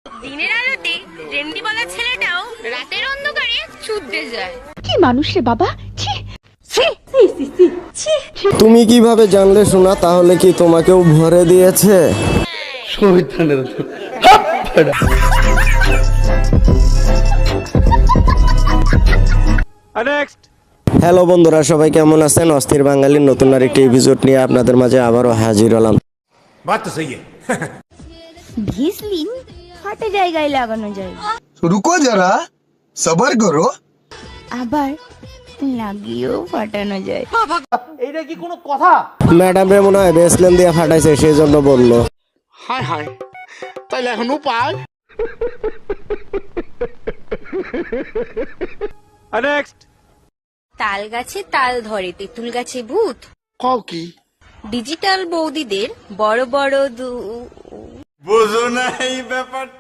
দিনের আলোতে রেন্ডি বলা ছেলেটাও রাতের অন্ধকারে চুদতে যায়। কি মানুষ রে বাবা, ছি। তুমি কিভাবে জানলে শোনা? তাহলে কি তোমাকেও ভরে দিয়েছে? হ্যালো বন্ধুরা, সবাই কেমন আছেন? অস্থির বাঙালির নতুন আরেকটি এপিসোড নিয়ে আপনাদের মাঝে আবারও হাজির হলাম। ভেসলিন ফাটে জায়গায় লাগানো যায়, रुको जरा सबर करो। আবার লাগিয়েও ফাটানো যায়। ম্যাডাম রে মনে হয় ভেসলিন দিয়ে ফাটাইছে, সেই জন্য বললো। হায় হায়, তাইলে এখন উপায়? তাল গাছে তাল ধরে, তেঁতুল গাছে ভূত। কও কি? ডিজিটাল বৌদিদের বড় বড়